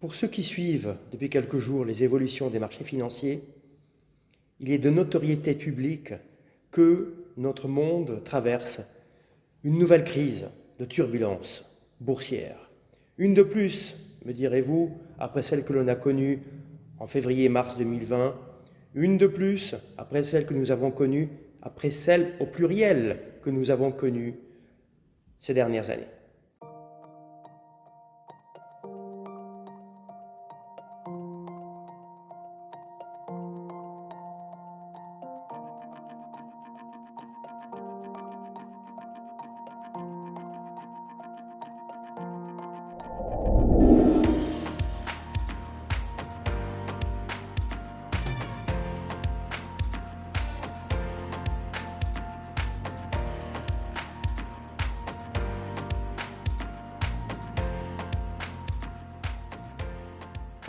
Pour ceux qui suivent depuis quelques jours les évolutions des marchés financiers, il est de notoriété publique que notre monde traverse une nouvelle crise de turbulence boursière. Une de plus, me direz-vous, après celle que l'on a connue en février-mars 2020, une de plus après celle que nous avons connue, après celle au pluriel que nous avons connue ces dernières années.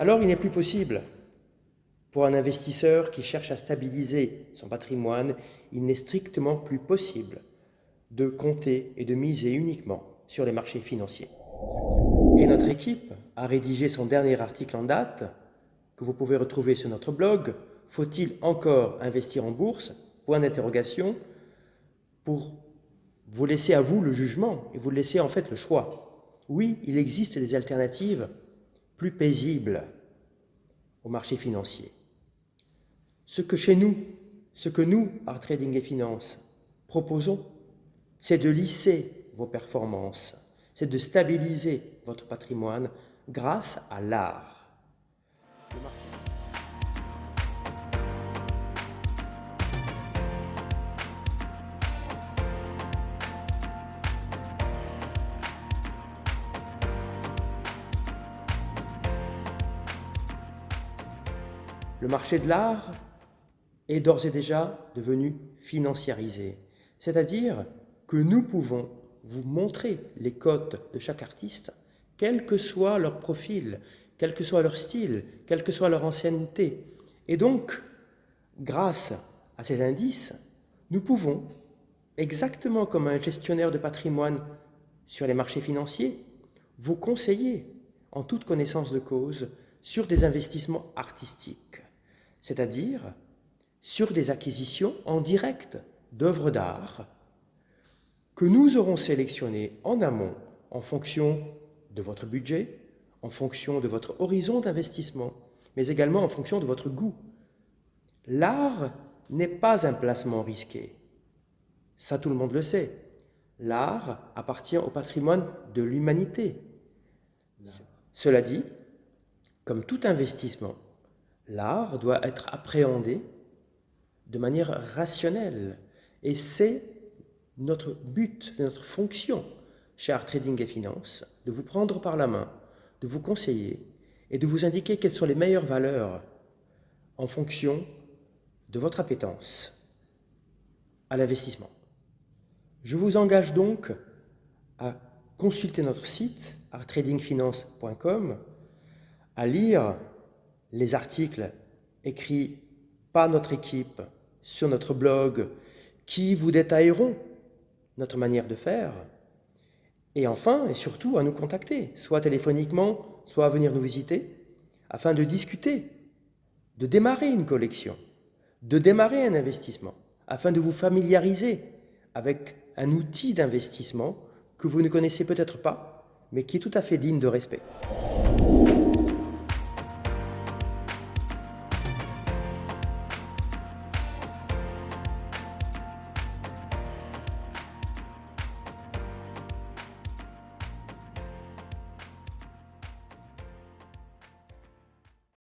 Alors il n'est plus possible pour un investisseur qui cherche à stabiliser son patrimoine, il n'est strictement plus possible de compter et de miser uniquement sur les marchés financiers. Et notre équipe a rédigé son dernier article en date, que vous pouvez retrouver sur notre blog, « Faut-il encore investir en bourse ?» Point d'interrogation, pour vous laisser à vous le jugement et vous laisser en fait le choix. Oui, il existe des alternatives plus paisibles au marché financier. Ce que nous, Art Trading et Finance, proposons, c'est de lisser vos performances, c'est de stabiliser votre patrimoine grâce à l'art. Le marché de l'art est d'ores et déjà devenu financiarisé, c'est-à-dire que nous pouvons vous montrer les cotes de chaque artiste, quel que soit leur profil, quel que soit leur style, quelle que soit leur ancienneté. Et donc, grâce à ces indices, nous pouvons, exactement comme un gestionnaire de patrimoine sur les marchés financiers, vous conseiller, en toute connaissance de cause, sur des investissements artistiques, c'est-à-dire sur des acquisitions en direct d'œuvres d'art que nous aurons sélectionnées en amont en fonction de votre budget, en fonction de votre horizon d'investissement, mais également en fonction de votre goût. L'art n'est pas un placement risqué. Ça, tout le monde le sait. L'art appartient au patrimoine de l'humanité. Cela dit, comme tout investissement, l'art doit être appréhendé de manière rationnelle. Et c'est notre but, notre fonction chez Art Trading et Finance, de vous prendre par la main, de vous conseiller et de vous indiquer quelles sont les meilleures valeurs en fonction de votre appétence à l'investissement. Je vous engage donc à consulter notre site arttradingfinance.com, à lire les articles écrits par notre équipe sur notre blog qui vous détailleront notre manière de faire, et enfin et surtout à nous contacter, soit téléphoniquement, soit à venir nous visiter, afin de discuter, de démarrer une collection, de démarrer un investissement, afin de vous familiariser avec un outil d'investissement que vous ne connaissez peut-être pas, mais qui est tout à fait digne de respect.